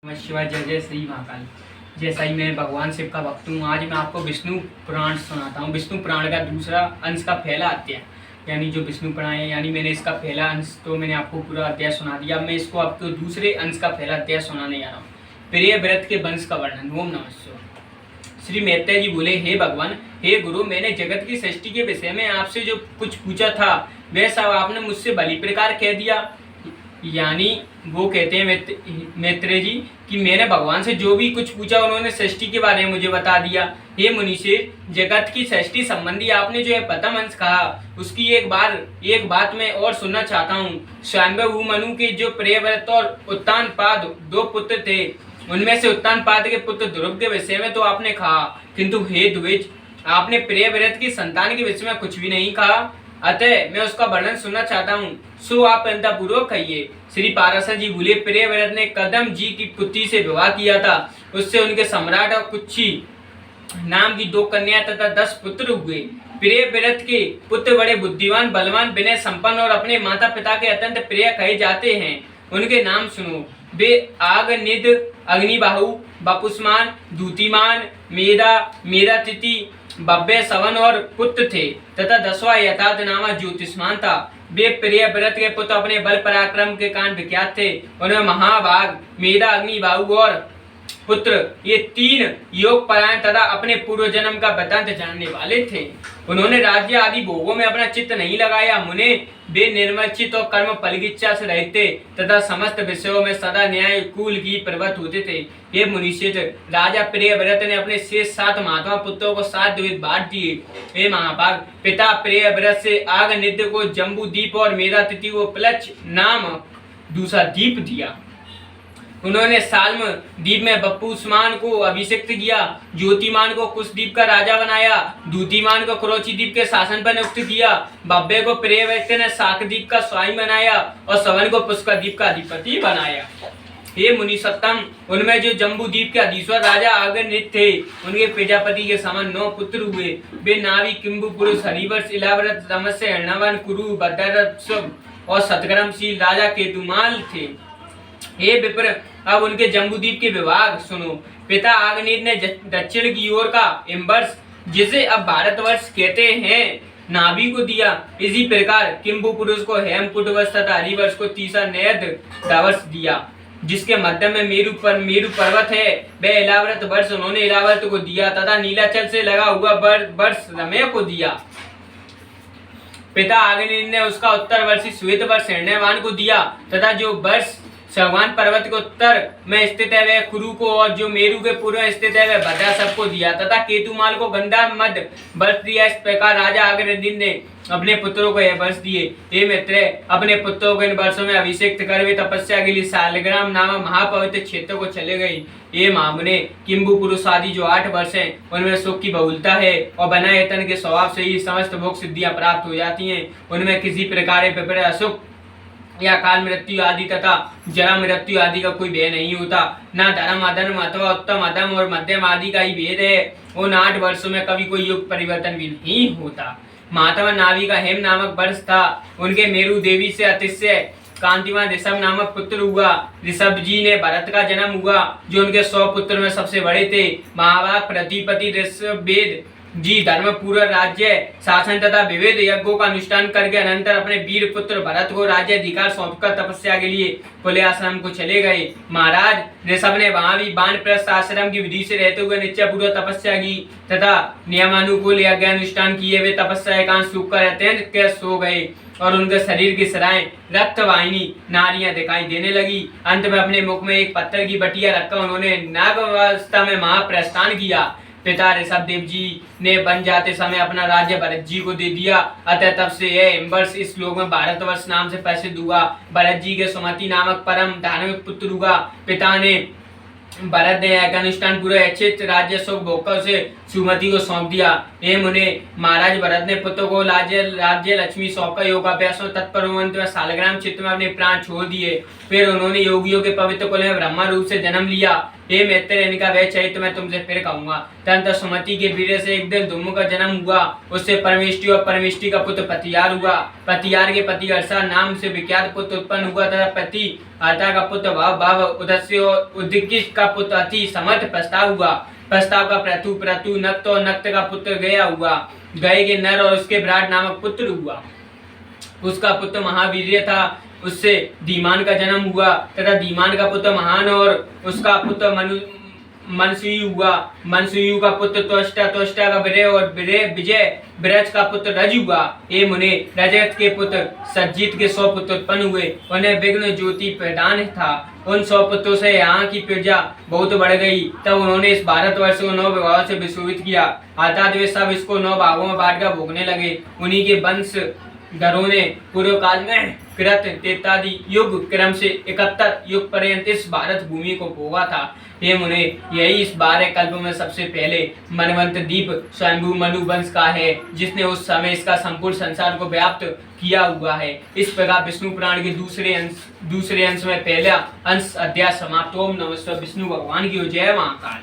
नमः शिवाय। जय जय श्री महाकाल। जैसा ही मैं भगवान शिव का भक्त हूँ, आज मैं आपको विष्णु पुराण सुनाता हूँ। विष्णु पुराण का दूसरा अंश का पहला अध्याय, यानी जो विष्णु पुराण है, यानी मैंने इसका पहला अंश तो मैंने आपको पूरा अध्याय सुना दिया। मैं इसको आपको दूसरे अंश का पहला अध्याय सुनाने जा रहा हूँ। प्रिय व्रत के वंश का वर्णन। ओम नमः शिवाय। श्री मैत्रेय जी बोले, हे भगवान, हे गुरु, मैंने जगत की सृष्टि के विषय में आपसे जो कुछ पूछा था वह सब आपने मुझसे भली प्रकार कह दिया। यानी वो कहते हैं मैत्रेय जी कि मैंने भगवान से जो भी कुछ पूछा उन्होंने सृष्टि के बारे में मुझे बता दिया। हे मुनीषे, जगत की सृष्टि संबंधी आपने जो है प्रथम अंश कहा, उसकी एक बात मैं और सुनना चाहता हूँ। स्वयंभू मनु के जो प्रियव्रत और उत्तानपाद दो पुत्र थे, उनमें से उत्तानपाद के पुत्र ध्रुव के विषय में तो आपने कहा, किंतु हे द्विज, आपने प्रियव्रत की संतान के विषय में कुछ भी नहीं कहा। अतः मैं उसका वर्णन सुनना चाहता हूँ, सो आप पूर्वक कहिए। श्री पाराशर जी बोले, प्रियव्रत ने कदम जी की पुत्री से विवाह किया था। उससे उनके सम्राट और कुच्छी नाम की 2 कन्या तथा 10 पुत्र हुए। प्रियव्रत के पुत्र बड़े बुद्धिमान, बलवान, विनय संपन्न और अपने माता पिता के अत्यंत प्रिय कहे जाते हैं। उनके नाम सुनो। वे आगनिद, अग्निबाहु, बपुष्मान, दूतिमान, मेधातिथि, बब्बे, सवन और पुत्र थे तथा 10वां यथार्थ नामा ज्योतिष्मान था। वे प्रियव्रत के पुत्र अपने बल पराक्रम के कारण विख्यात थे। उनमें महाभाग, मेधा, अग्निबाहु और पुत्र, ये 3 योग परायण तथा अपने पूर्व जन्म का वृत्तांत जानने वाले थे। उन्होंने राज्य आदि भोगों में अपना चित्त नहीं लगाया। मुने वे निर्मलचित और कर्म फल की इच्छा से रहित थे तथा समस्त विषयों में सदा न्याय कूल की प्रवृत्त होते थे। ये मुनिश्चित राजा प्रियव्रत ने अपने शेष 7 महात्मा पुत्रों को 7 द्वीप बांट दिए। हे महाभाग, पिता प्रियव्रत से आगनिद्य को जम्बू द्वीप और मेधातिथि को प्लच नाम दूसरा द्वीप दिया। उन्होंने साल्म द्वीप में बपुष्मान को अभिषिक्त किया, ज्योतिमान को कुश द्वीप का राजा बनाया, दूतिमान को क्रोची द्वीप के शासन पर नियुक्त किया, बब्बे को प्रियव्रत ने शाक द्वीप का स्वामी बनाया और सवन को पुष्कर द्वीप का अधिपति बनाया। हे मुनि सत्तम, उनमें जो जम्बू द्वीप के अधीश्वर राजा आगनित थे, उनके प्रजापति के समान 9 पुत्र हुए। वे नावी, किंबु, पुरुष, हरिवर्ष, इलाव्रत, तमस्य, हर्णवन, कुरु, भद्ररथ और सतकर्मशील राजा केतुमाल थे। हे विप्र, अब उनके जम्बूद्वीप के विभाग सुनो। पिता आगनीत ने दक्षिण की ओर का इम्बर्स, जिसे अब भारतवर्ष कहते हैं, नाभि को दिया। इसी प्रकार किंबु पुरुष को हेमकुटवर्ष तथा हरिवर्ष को तीसरा नैद वर्ष दिया, जिसके मध्य में मेरु पर्वत है। वह इलाव्रत वर्ष उन्होंने इलाव्रत को दिया तथा नीलाचल से लगा हुआ वर्ष रमेय को दिया। पिता आगनीत ने उसका उत्तर वर्षी श्वेत वर्ष हिरण्यवान को दिया तथा जो वर्ष सगवान पर्वत के उत्तर में स्थित है वह कुरु को, और जो मेरु के पूर्व में स्थित है वह भद्रा सबको दिया तथा केतुमाल को गंधा मध्य वर्ष दिया। इस प्रकार राजा अग्रदीन ने अपने पुत्रों को यह वर्ष दिए। हे मित्र, अपने पुत्रों को इन वर्षों में अभिषेक कर वे तपस्या के लिए सालग्राम नामक महापवित्र क्षेत्र को चले गए। ये महामुने, किंबु पुरुष आदि जो 8 वर्ष हैं, उनमें सुख की बहुलता है और बना यतन के स्वभाव से ही समस्त भोग सिद्धियां प्राप्त हो जाती हैं। उनमें किसी प्रकार विपरीत अशुभ या काल मृत्यु आदि तथा जरा मृत्यु आदि का कोई भय नहीं होता। न धर्म अधर्म अथवा उत्तम अधम और मध्यम आदि का ही भेद है। उन 8 वर्षों में कभी कोई युग परिवर्तन भी नहीं होता। महात्मा नाभि का हेम नामक वर्ष था। उनके मेरु देवी से अतिशय कांतिमान ऋषभ नामक पुत्र हुआ। ऋषभ जी ने भरत का जन्म हुआ, जो उनके 100 पुत्र में सबसे बड़े थे। महाभाग प्रतिपति ऋषभवेद जी धर्म पूर्ण राज्य शासन तथा विविध यज्ञों का अनुष्ठान करके अनंतर अपने वीर पुत्र भरत को राज्य अधिकार सौंपकर तपस्या के लिए पुले आश्रम को चले गए। महाराज ऋषभ ने वहां भी वानप्रस्थ आश्रम की विधि से रहते हुए निश्चय पूर्वक तपस्या की तथा नियमानुकूल यज्ञ अनुष्ठान किए। वे तपस्या एकांत सूख कर अत्यंत कैसे सो गए और उनके शरीर की सराएं रक्त वाहिनी नारियां दिखाई देने लगी। अंत में अपने मुख में एक पत्थर की बटिया रखकर उन्होंने नागावस्था में महाप्रस्थान किया। पिता ऋषभ देव जी ने बन जाते समय अपना राज्य भरत जी को दे दिया। अतः तब से यह वर्ष इस लोक में भारतवर्ष नाम से प्रसिद्ध हुआ। भरत जी के सुमति नामक परम धार्मिक पुत्र हुआ। पिता ने भरत ने अनुष्ठान पूरे अच्छे राज्य सुख भोग से सुमति को सौंप दिया। हे मुने, महाराज भरत ने पुत्र को राज्य लक्ष्मी सौंपकर योगाभ्यासों तत्पर में सालग्राम चित्त में अपने प्राण छोड़ दिए। फिर उन्होंने योगियों के पवित्र कुल में ब्रह्मा रूप से जन्म लिया। हे मैत्रेय, इनका वह चरित्र मैं तुमसे फिर कहूंगा। तंत्र सुमति के वीर्य से एक दिन धूम का जन्म हुआ। उससे परमेष्टि और परमेष्टि का पुत्र पतियार हुआ। पतियार के पति अर्षा नाम से विख्यात पुत्र उत्पन्न हुआ तथा पति अर्ता का पुत्र भाव उदस्य और उद्गित का पुत्र अति समर्थ प्रस्ताव हुआ। प्रस्ताव का प्रतु नक्त और नक्त का पुत्र गया हुआ। गए के नर और उसके विराट नामक पुत्र हुआ। उसका पुत्र महावीर्य था। उससे धीमान का जन्म हुआ तथा धीमान का पुत्र महान और उसका पुत्र मनसूयु हुआ। मनसूयु का पुत्र त्वष्टा का विरय और विजय ब्रज का पुत्र रज हुआ। हे मुने, रजत के पुत्र सज्जित के 100 पुत्र उत्पन्न हुए। उन्हें विघ्न ज्योति प्रदान था। उन 100 पुत्रों से यहाँ की प्रजा बहुत बढ़ गई। तब उन्होंने इस भारतवर्ष को 9 विभागों से विशोभित किया। अर्थात वे सब इसको 9 भागों में बांटकर भोगने लगे। उन्हीं के वंश धरों ने पूर्व काल में कृत इत्यादि युग क्रम से 71 युग पर्यंत इस भारत भूमि को भोगा था। हे मुने, यही इस 12 कल्प में सबसे पहले मनवंत दीप स्वयंभू मनु वंश का है, जिसने उस समय इसका संपूर्ण संसार को व्याप्त किया हुआ है। इस प्रकार विष्णु पुराण के दूसरे अंश में पहला अंश अध्याय समाप्त। ओम नमः विष्णु भगवान की जय महाकाल।